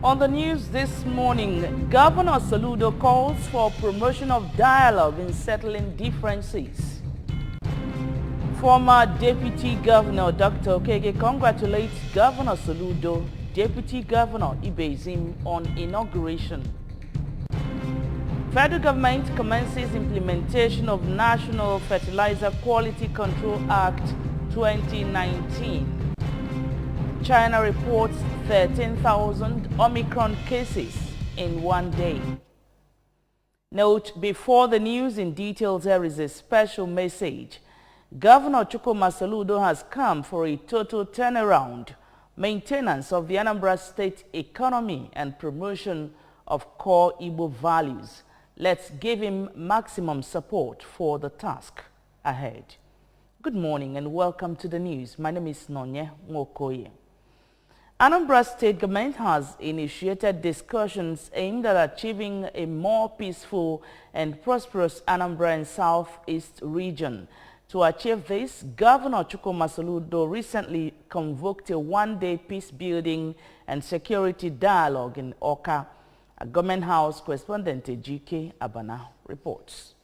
On the news this morning, Governor Saludo calls for promotion of dialogue in settling differences. Former Deputy Governor Dr. Okeke congratulates Governor Saludo, Deputy Governor Ibezim on inauguration. Federal government commences implementation of National Fertilizer Quality Control Act 2019. China reports 13,000 Omicron cases in one day. Note, before the news in details, there is a special message. Governor Chukwuma Saludo has come for a total turnaround, maintenance of the Anambra state economy and promotion of core Igbo values. Let's give him maximum support for the task ahead. Good morning and welcome to the news. My name is Nonye Nwokoye. Anambra State government has initiated discussions aimed at achieving a more peaceful and prosperous Anambra and Southeast region. To achieve this, Governor Chukwuma Saludo recently convoked a one-day peace-building and security dialogue in Awka. A government house correspondent Ejike Abana reports.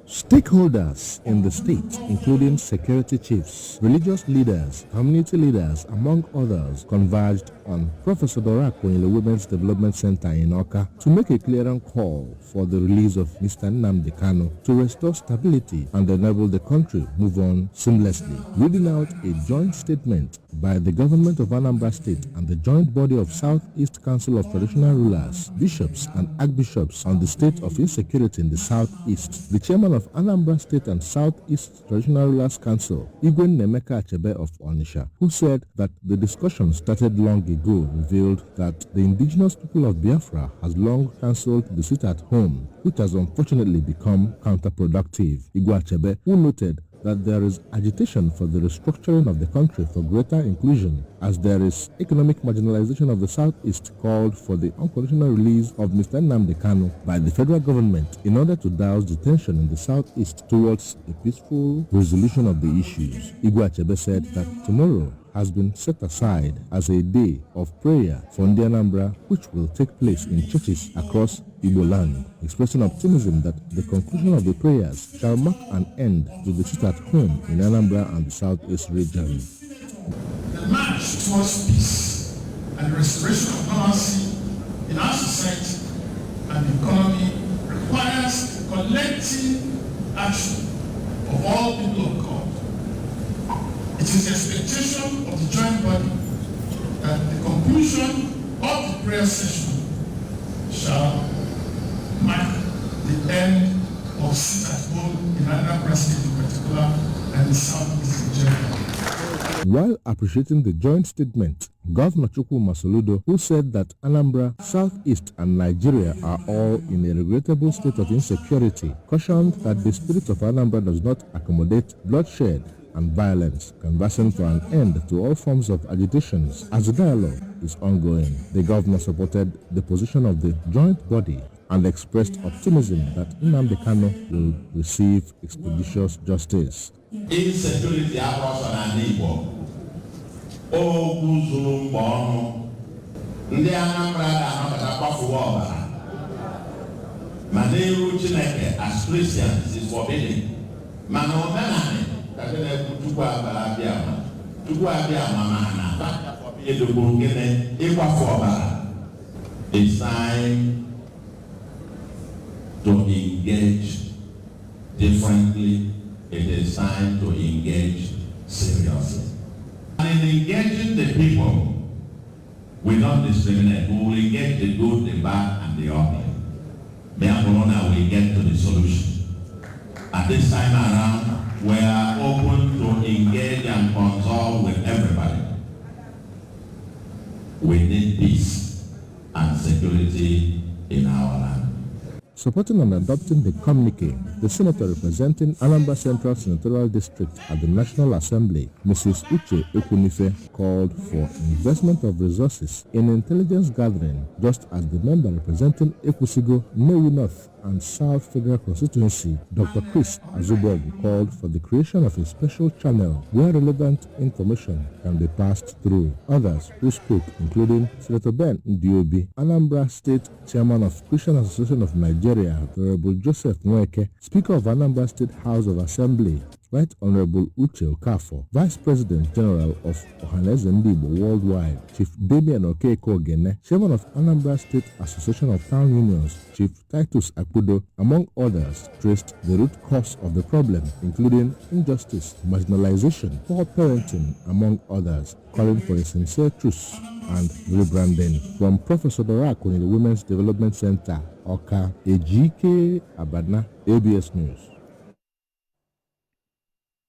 Stakeholders in the state, including security chiefs, religious leaders, community leaders, among others, converged on Professor Dorako in the Women's Development Center in Awka to make a clearing call for the release of Mr. Nnamdi Kanu to restore stability and enable the country move on seamlessly. Reading out a joint statement by the government of Anambra State and the joint body of Southeast Council of Traditional Rulers, Bishops and Archbishops on the state of insecurity in the Southeast, the chairman of Anambra State and Southeast Traditional Rulers Council, Igwe Nemeka Achebe of Onitsha, who said that the discussion started long ago, revealed that the indigenous people of Biafra has long cancelled the sit at home, which has unfortunately become counterproductive. Igwe Achebe, who noted that there is agitation for the restructuring of the country for greater inclusion, as there is economic marginalization of the Southeast, called for the unconditional release of Mr. Nnamdi Kanu by the federal government in order to douse the tension in the Southeast towards a peaceful resolution of the issues. Igwe Achebe said that tomorrow has been set aside as a day of prayer for Anambra, which will take place in churches across Igbo land, expressing optimism that the conclusion of the prayers shall mark an end to the sit-at-home in Anambra and the Southeast region. The march towards peace and the restoration of normalcy in our society and economy requires collective action of all people of God. It is the expectation of the joint body that the conclusion of the prayer session shall mark the end of sit-at-home in Anambra State in particular and the Southeast in general. While appreciating the joint statement, Governor Chukwuma Saludo, who said that Anambra, Southeast and Nigeria are all in a regrettable state of insecurity, cautioned that the spirit of Anambra does not accommodate bloodshed and violence, conversing for an end to all forms of agitations as the dialogue is ongoing. The governor supported the position of the joint body and expressed optimism that Nnamdi Kanu will receive expeditious justice. Insecurity across an Igbo. Oh, Guzulum Bono. Ndị Anambra ga-anọkọta kwafuwa ọbara. Ma n'iru Chineke as Christians is forbidden. Mana omenani kakene Chukwu abịama. Chukwu abịama mana baka forbidden to ngene ịkwafu ọbara. It's time to engage differently. It is time to engage seriously. And in engaging the people, we don't discriminate. We will engage the good, the bad, and the ugly. Therefore, now we get to the solution. At this time around, we are open to engage and consult with everybody. We need peace and security in our land. Supporting and adopting the communique, the senator representing Anambra Central Senatorial District at the National Assembly, Mrs. Uche Ekwunife, called for investment of resources in intelligence gathering, just as the member representing Ekwusigo, Nnewi North, and South Federal Constituency, Dr. Chris Azubogu, called for the creation of a special channel where relevant information can be passed through. Others who spoke, including Senator Ben Ndiobi, Anambra State Chairman of Christian Association of Nigeria, Honorable Joseph Nweke, Speaker of Anambra State House of Assembly, Right Honorable Uche Okafo, Vice President General of Ohaneze Ndigbo Worldwide, Chief Damian Okeko Ogene, Chairman of Anambra State Association of Town Unions, Chief Titus Akudo, among others, traced the root cause of the problem, including injustice, marginalization, poor parenting, among others, calling for a sincere truce and rebranding. From Professor Dorakwe in the Women's Development Center, Oka, Ejike Abadna, ABS News.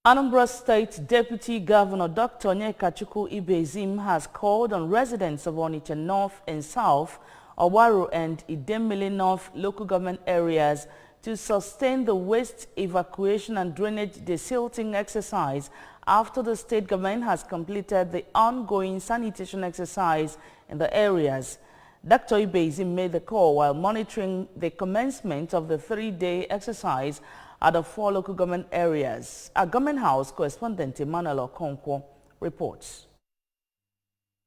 Anambra State Deputy Governor Dr. Onyekachukwu Ibezim has called on residents of Onitsha North and South, Owaru and Idemili North local government areas to sustain the waste evacuation and drainage desilting exercise after the state government has completed the ongoing sanitation exercise in the areas. Dr. Ibezim made the call while monitoring the commencement of the 3-day exercise at the 4 local government areas. Our Government House correspondent Emmanuel Okonkwo reports.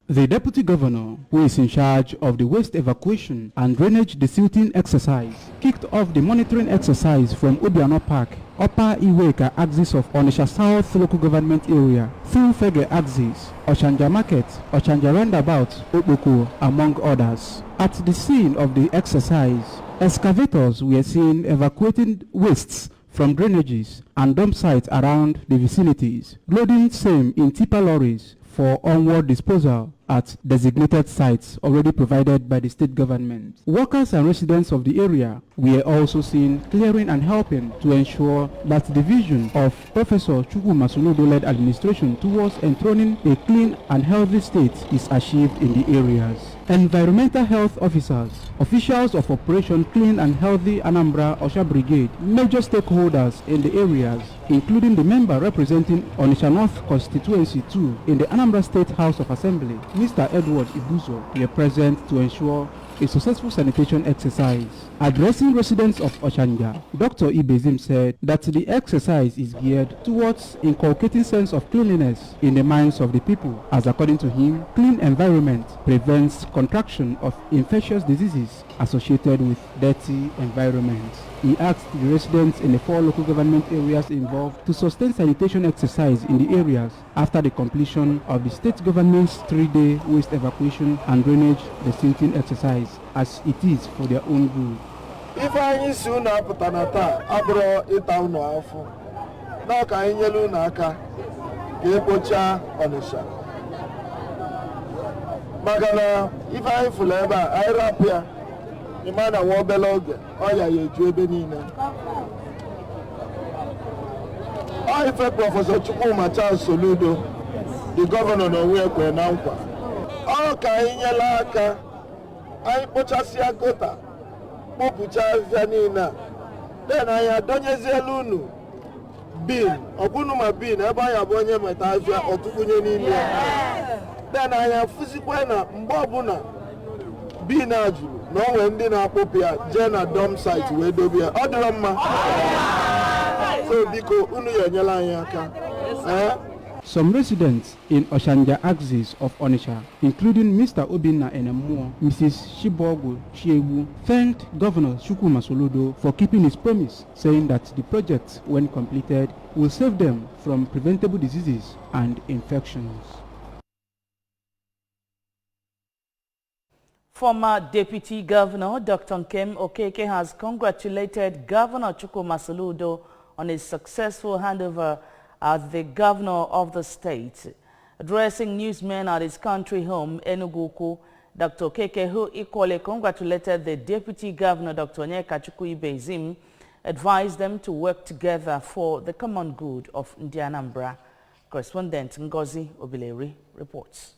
The Deputy Governor, who is in charge of the waste evacuation and drainage desilting exercise, kicked off the monitoring exercise from Obiano Park, Upper Iweka axis of Onitsha South local government area, through Fege axis, Ochanja Market, Ochanja Roundabout, Okpoko, among others. At the scene of the exercise, excavators were seen evacuating wastes from drainages and dump sites around the vicinities, loading same in tipper lorries for onward disposal at designated sites already provided by the state government. Workers and residents of the area were also seen clearing and helping to ensure that the vision of Professor Chukwu Masuludo-led administration towards enthroning a clean and healthy state is achieved in the areas. Environmental health officers, officials of Operation Clean and Healthy Anambra Osha Brigade, major stakeholders in the areas, including the member representing Onitsha North Constituency 2 in the Anambra State House of Assembly, Mr. Edward Ibuzo, were present to ensure a successful sanitation exercise. Addressing residents of Ochanja, Dr. Ibezim said that the exercise is geared towards inculcating sense of cleanliness in the minds of the people, as according to him, clean environment prevents contraction of infectious diseases associated with dirty environments. He asked the residents in the 4 local government areas involved to sustain sanitation exercise in the areas after the completion of the state government's 3-day waste evacuation and drainage desilting exercise, as it is for their own good. If I soon Patanata, Abro, Itown Alpha, Naka Yelu Naka, Gepocha, Onisha. Magana, if I forever, I rap here. Imana Wobelog, Oya Yebenina. I felt Professor Chukwu Charles Soludo, the governor of Wekwe Nampa. All Kainalaka, I Pochasia Gota, Popucha Vanina. Then I had Donyazelunu, Bin, Ogunuma Bin, Abaya Bonya Matavia, or Tukunya. Then I have Fusibuena, Mbobuna, Binaju. No when dinner popia Jenna dump site where do be Odroma. So Biko Unu Yanyaka. Some residents in Ochanja axis of Onitsha, including Mr. Obinna Enemo, Mrs. Shibogu Chiewu, thanked Governor Chukwu Masuludo for keeping his promise, saying that the project, when completed, will save them from preventable diseases and infections. Former Deputy Governor Dr. Nkem Okeke has congratulated Governor Chukwu Masuludo on his successful handover as the governor of the state. Addressing newsmen at his country home, Enugu, Dr. Okeke, who equally congratulated the Deputy Governor Dr. Onyekachukwu Ibezim, advised them to work together for the common good of Anambra. Correspondent Ngozi Obileri reports.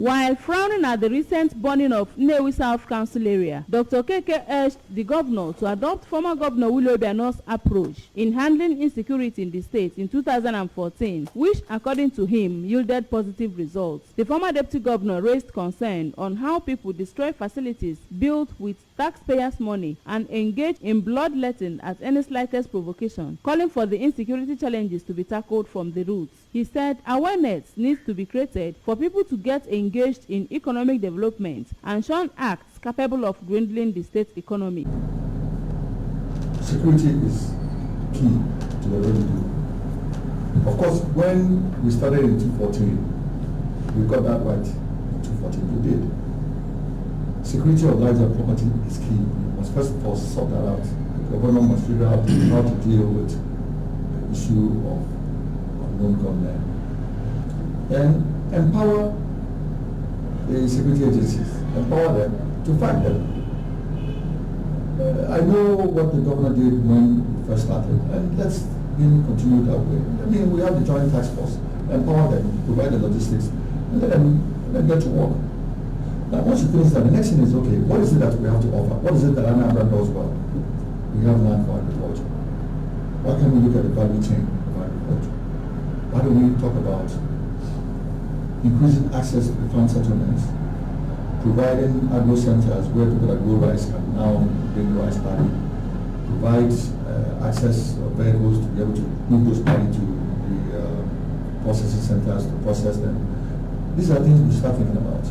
While frowning at the recent burning of Nnewi South Council area, Dr. Okeke urged the governor to adopt former Governor Willie Obiano's approach in handling insecurity in the state in 2014, which, according to him, yielded positive results. The former deputy governor raised concern on how people destroy facilities built with taxpayers' money and engage in bloodletting at any slightest provocation, calling for the insecurity challenges to be tackled from the roots. He said awareness needs to be created for people to get engaged in economic development and shun acts capable of dwindling the state's economy. Security is key to what we do. Of course, when we started in 2014, we got that right in 2014, we did. Security of lives and property is key. We must first of all sort that out. The government must figure out how to deal with the issue of unknown gunmen. Then empower the security agencies, empower them to fight them. I know what the governor did when we first started, and let's continue that way. I mean, we have the joint task force, empower them, provide the logistics, and let them get to work. Now, once you finish that, the next thing is, okay, what is it that we have to offer? What is it that Anambra does well? We have land for agriculture. Why can't we look at the value chain of agriculture? Why don't we talk about increasing access to the farm settlements, providing agro centers where people that grow rice can now bring rice paddy, provide access of vehicles to be able to move those paddy to the processing centers to process them. These are things we start thinking about.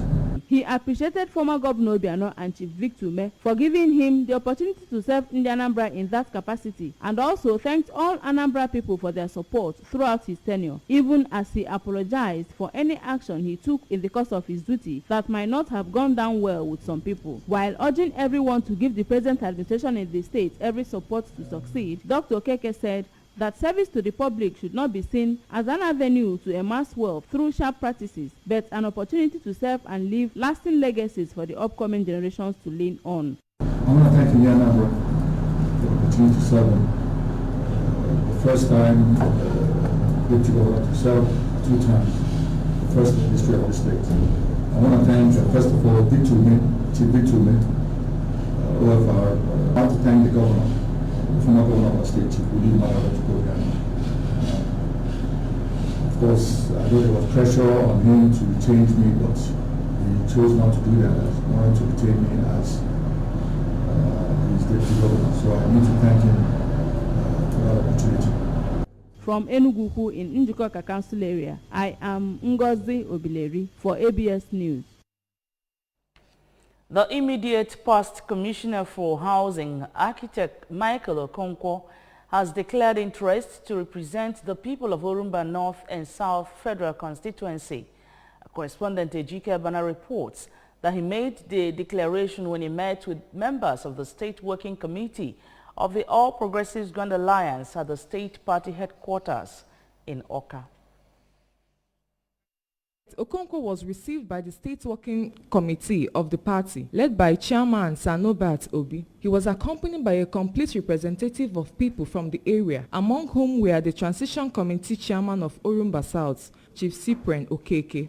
He appreciated former Governor Obiano and Chief Victor Ume for giving him the opportunity to serve in the Anambra in that capacity, and also thanked all Anambra people for their support throughout his tenure, even as he apologized for any action he took in the course of his duty that might not have gone down well with some people. While urging everyone to give the present administration in the state every support to succeed, Dr. Okeke said that service to the public should not be seen as an avenue to amass wealth through sharp practices, but an opportunity to serve and leave lasting legacies for the upcoming generations to lean on. I want to thank Anambra for the opportunity to serve them. The first time, to serve 2 times, the first in the history of the state. I want to thank, first of all, Chief Victor Ume, OFR. I want to thank the governor, former governor of our state, Chief Willie Obiano. Of course, I know there was pressure on him to change me, but he chose not to do that. He wanted to retain me as his deputy governor. So I need to thank him for that opportunity. From Enugu in Njikoka Council area, I am Ngozi Obileri for ABS News. The immediate past Commissioner for Housing, Architect Michael Okonkwo, has declared interest to represent the people of Orumba North and South Federal Constituency. Correspondent Ejike Bana reports that he made the declaration when he met with members of the State Working Committee of the All Progressives Grand Alliance at the state party headquarters in Oka. Okonkwo was received by the State Working Committee of the party, led by Chairman Sanobat Obi. He was accompanied by a complete representative of people from the area, among whom were the Transition Committee Chairman of Orumba South, Chief Cyprian Okeke.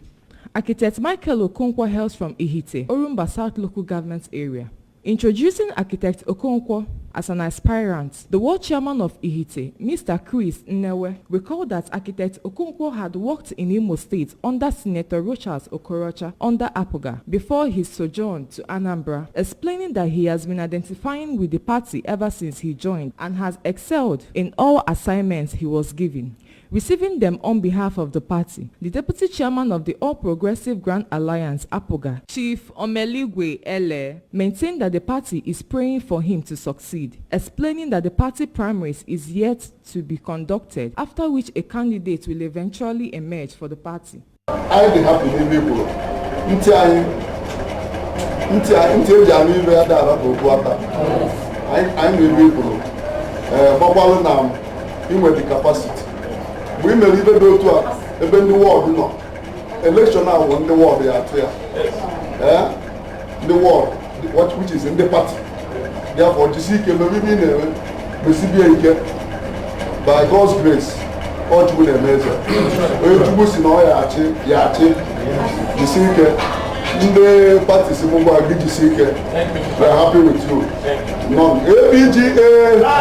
Architect Michael Okonkwo hails from Ihite, Orumba South local government area. Introducing Architect Okonkwo as an aspirant, the world chairman of Ihite, Mr. Chris Nnewe, recalled that Architect Okonkwo had worked in Imo State under Senator Rochas Okorocha under Apoga before his sojourn to Anambra, explaining that he has been identifying with the party ever since he joined and has excelled in all assignments he was given. Receiving them on behalf of the party, the deputy chairman of the All Progressive Grand Alliance, Apoga, Chief Omeligwe Ele, maintained that the party is praying for him to succeed, explaining that the party primaries is yet to be conducted, after which a candidate will eventually emerge for the party. I be happy with people. The capacity. We may even go to even the world, election now when the world they are clear. The world, which is in the party. Therefore, to see by God's grace, all to be the measure. Jisike, the party Simumba Jisike, we are happy with you. None. APGA.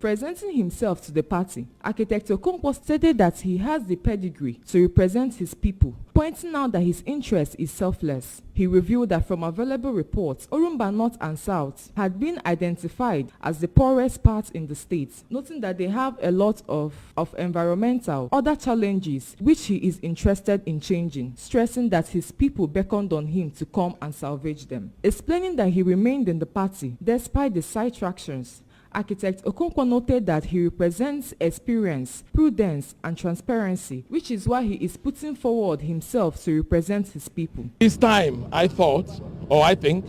Presenting himself to the party, Architect Okonkwo stated that he has the pedigree to represent his people, pointing out that his interest is selfless. He revealed that from available reports, Orumba North and South had been identified as the poorest parts in the state, noting that they have a lot of environmental other challenges which he is interested in changing, stressing that his people beckoned on him to come and salvage them. Explaining that he remained in the party despite the sidetractions, Architect Okonkwo noted that he represents experience, prudence, and transparency, which is why he is putting forward himself to represent his people. This time, I think,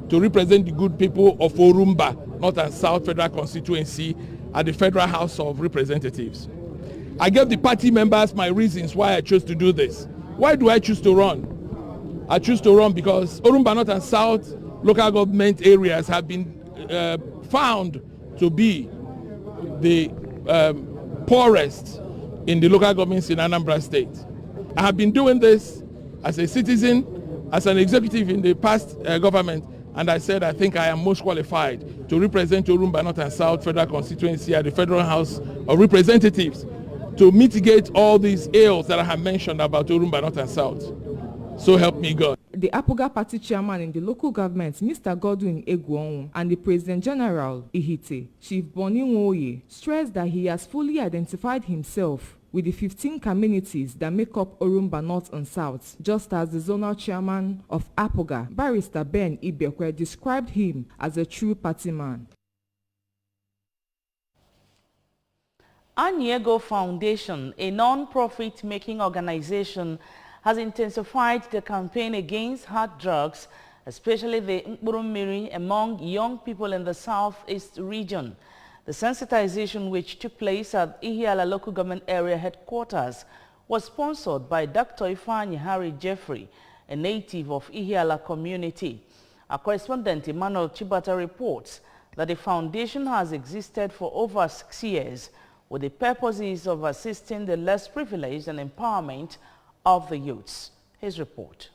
to represent the good people of Orumba, North and South Federal Constituency at the Federal House of Representatives. I gave the party members my reasons why I chose to do this. Why do I choose to run? I choose to run because Orumba North and South local government areas have been found to be the poorest in the local governments in Anambra State. I have been doing this as a citizen, as an executive in the past government, and I said I think I am most qualified to represent Orumba North and South Federal Constituency at the Federal House of Representatives to mitigate all these ills that I have mentioned about Orumba North and South. So help me God. The Apoga Party chairman in the local government, Mr. Godwin Egwon, and the President General Ihite, Chief Boni Nwoye, stressed that he has fully identified himself with the 15 communities that make up Orumba North and South, just as the zonal chairman of Apoga, Barrister Ben Ibekwe, described him as a true party man. Anyego Foundation, a non-profit making organization, has intensified the campaign against hard drugs, especially the Mkpurummiri, among young people in the southeast region. The sensitization, which took place at Ihiala Local Government Area Headquarters, was sponsored by Dr. Ifeanyi Harry Jeffrey, a native of Ihiala community. Our correspondent Emmanuel Chibata reports that the foundation has existed for over 6 years with the purposes of assisting the less privileged and empowerment of the youths. His report.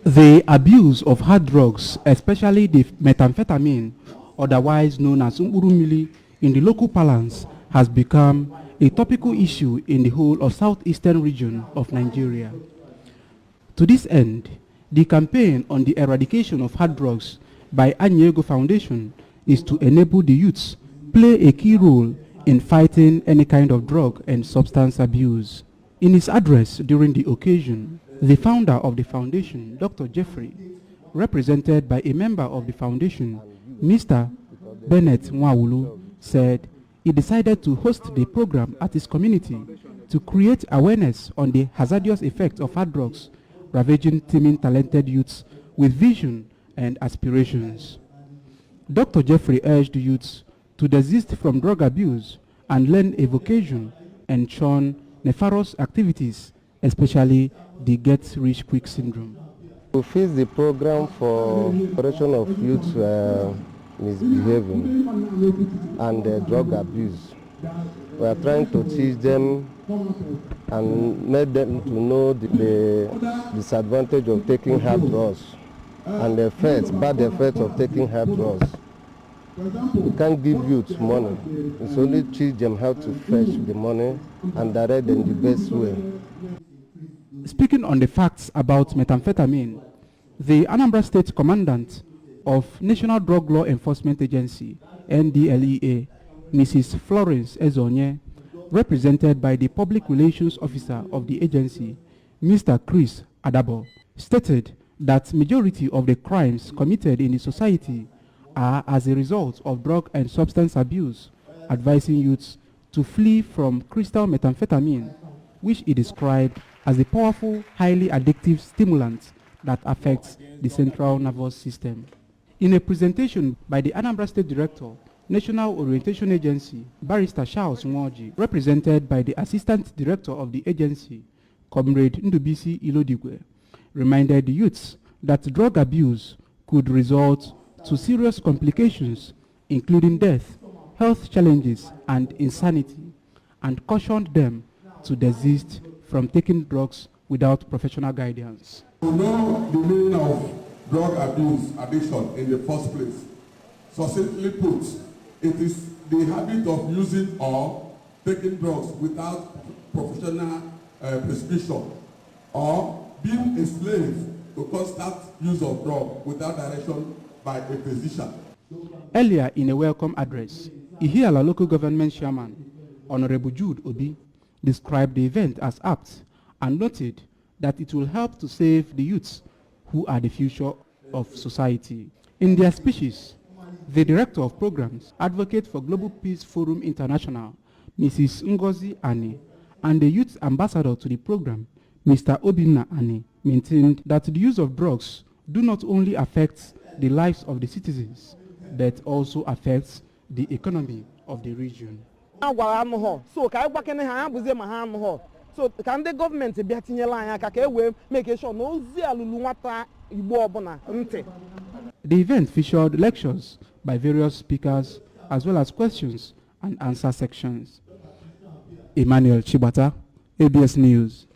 The abuse of hard drugs, especially the methamphetamine, otherwise known as Mkpurummiri in the local parlance, has become a topical issue in the whole of southeastern region of Nigeria. To this end, the campaign on the eradication of hard drugs by Anyego Foundation is to enable the youths play a key role in fighting any kind of drug and substance abuse. In his address during the occasion, the founder of the foundation, Dr. Jeffrey, represented by a member of the foundation, Mr. Bennett Nwawulu, said he decided to host the program at his community to create awareness on the hazardous effects of hard drugs, ravaging teeming talented youths with vision and aspirations. Dr. Jeffrey urged youths to desist from drug abuse and learn a vocation and shun nefarious activities, especially the get-rich-quick syndrome. We face the program for correction of youth misbehaving and drug abuse. We are trying to teach them and make them to know the disadvantage of taking hard drugs and the effects, bad effects of taking hard drugs. We can't give youth money. It's only teach them how to fetch the money and direct them the best way. Speaking on the facts about methamphetamine, the Anambra State Commandant of National Drug Law Enforcement Agency, NDLEA, Mrs. Florence Ezonye, represented by the Public Relations Officer of the agency, Mr. Chris Adabo, stated that majority of the crimes committed in the society are as a result of drug and substance abuse, advising youths to flee from crystal methamphetamine, which he described as a powerful, highly addictive stimulant that affects the central nervous system. In a presentation by the Anambra State Director, National Orientation Agency, Barrister Charles Nwoji, represented by the Assistant Director of the agency, Comrade Ndubisi Ilodigwe, reminded the youths that drug abuse could result to serious complications, including death, health challenges, and insanity, and cautioned them to desist from taking drugs without professional guidance. To know the meaning of drug abuse, addiction in the first place, succinctly put, it is the habit of using or taking drugs without professional prescription, or being a slave to constant use of drugs without direction by a physician. Earlier in a welcome address, Ihiala local government chairman, Honorable Jude Obi, described the event as apt and noted that it will help to save the youths who are the future of society. In their speeches, the Director of Programs, Advocate for Global Peace Forum International, Mrs. Ngozi Ani, and the Youth Ambassador to the program, Mr. Obinna Ani, maintained that the use of drugs do not only affect the lives of the citizens, but also affects the economy of the region. So can the government be make sure no The event featured lectures by various speakers as well as questions and answer sections. Emmanuel Chibata, ABS News.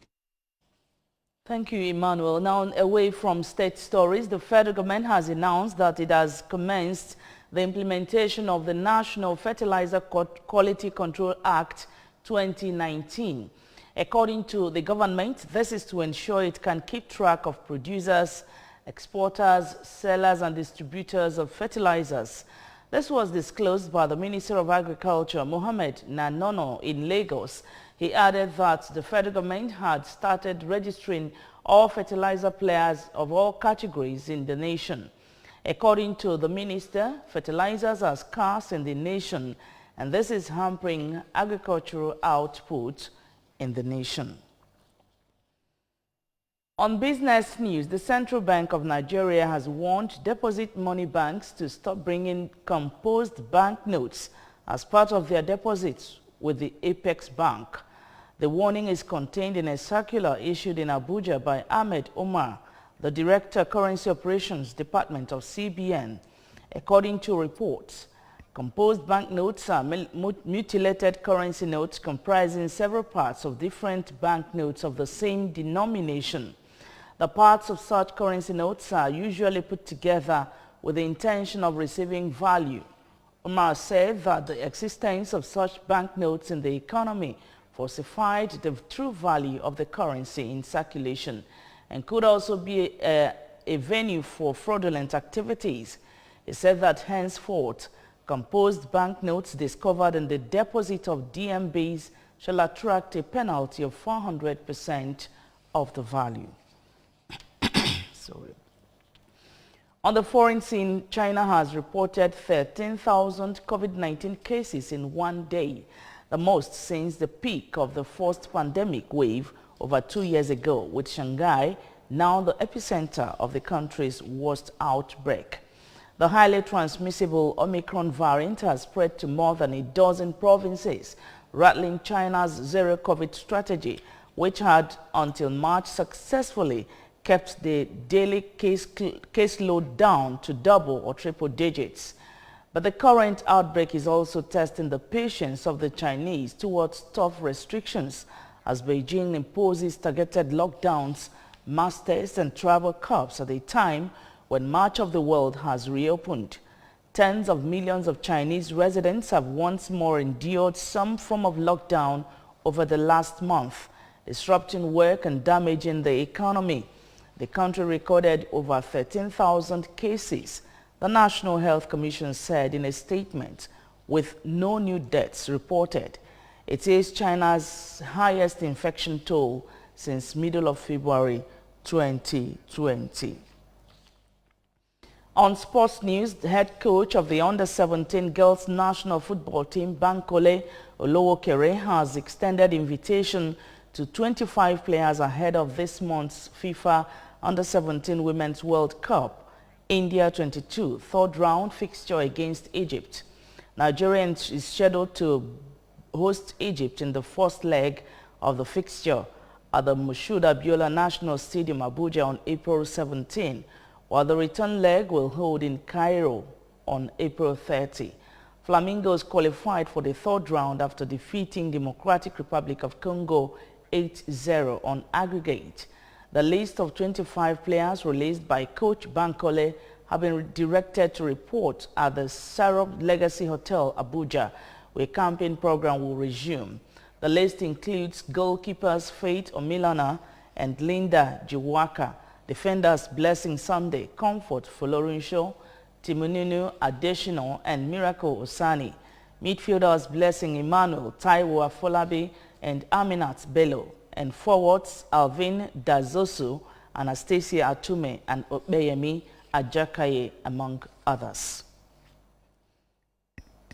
Thank you, Emmanuel. Now, away from state stories, the federal government has announced that it has commenced the implementation of the National Fertilizer Quality Control Act 2019. According to the government, this is to ensure it can keep track of producers, exporters, sellers and distributors of fertilizers. This was disclosed by the Minister of Agriculture, Mohammed Nanono, in Lagos. He added that the federal government had started registering all fertilizer players of all categories in the nation. According to the minister, fertilizers are scarce in the nation, and this is hampering agricultural output in the nation. On business news, the Central Bank of Nigeria has warned deposit money banks to stop bringing composed banknotes as part of their deposits with the Apex Bank. The warning is contained in a circular issued in Abuja by Ahmed Omar, the Director Currency Operations Department of CBN. According to reports, composed banknotes are mutilated currency notes comprising several parts of different banknotes of the same denomination. The parts of such currency notes are usually put together with the intention of receiving value. Omar said that the existence of such banknotes in the economy falsified the true value of the currency in circulation and could also be a venue for fraudulent activities. He said that henceforth, composed banknotes discovered in the deposit of DMBs shall attract a penalty of 400% of the value. Sorry. On the foreign scene, China has reported 13,000 COVID-19 cases in one day, the most since the peak of the first pandemic wave over 2 years ago, with Shanghai now the epicenter of the country's worst outbreak. The highly transmissible Omicron variant has spread to more than a dozen provinces, rattling China's zero-COVID strategy, which had until March successfully kept the daily caseload down to double or triple digits. But the current outbreak is also testing the patience of the Chinese towards tough restrictions as Beijing imposes targeted lockdowns, mass tests and travel curbs at a time when much of the world has reopened. Tens of millions of Chinese residents have once more endured some form of lockdown over the last month, disrupting work and damaging the economy. The country recorded over 13,000 cases, the National Health Commission said in a statement, with no new deaths reported. It is China's highest infection toll since middle of February 2020. On sports news, the head coach of the under-17 girls national football team, Bankole Olowokere, has extended invitation to 25 players ahead of this month's FIFA Under-17 Women's World Cup, India 22, third round fixture against Egypt. Nigeria is scheduled to host Egypt in the first leg of the fixture at the Moshood Abiola National Stadium, Abuja, on April 17, while the return leg will hold in Cairo on April 30. Flamingos qualified for the third round after defeating Democratic Republic of Congo 8-0 on aggregate. The list of 25 players released by coach Bankole have been directed to report at the Sarab Legacy Hotel, Abuja, where campaign program will resume. The list includes goalkeepers Faith Omilana and Linda Jiwaka, defenders Blessing Sunday, Comfort Folorunsho, Timununu Adesina and Miracle Osani, midfielders Blessing Emmanuel, Taiwo Afolabi and Aminat Bello, and forwards Alvin Dazosu, Anastasia Atume and Opeyemi Ajakaye, among others.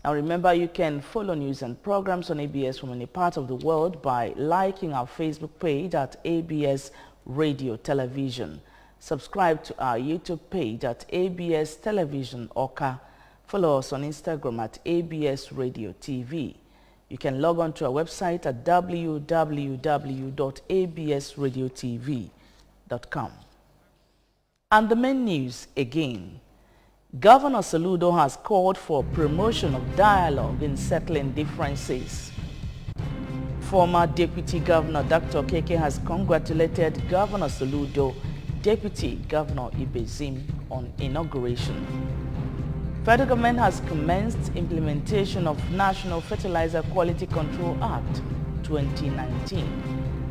Now remember, you can follow news and programs on ABS from any part of the world by liking our Facebook page at ABS Radio Television. Subscribe to our YouTube page at ABS Television Oka. Follow us on Instagram at ABS Radio TV. You can log on to our website at www.absradiotv.com. And the main news again. Governor Soludo has called for promotion of dialogue in settling differences. Former Deputy Governor Dr. Keke has congratulated Governor Soludo, Deputy Governor Ibezim on inauguration. Federal government has commenced implementation of National Fertilizer Quality Control Act 2019.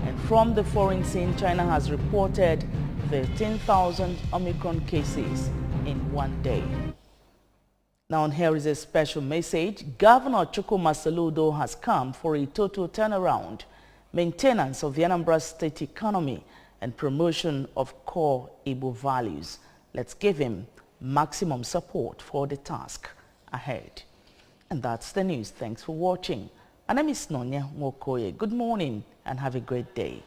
And from the foreign scene, China has reported 13,000 Omicron cases in one day. Now, and here is a special message. Governor Chukwuma Soludo has come for a total turnaround, maintenance of the Anambra state economy, and promotion of core Igbo values. Let's give him maximum support for the task ahead. And that's the news. Thanks for watching. My name is Nonya Mokoye. Good morning and have a great day.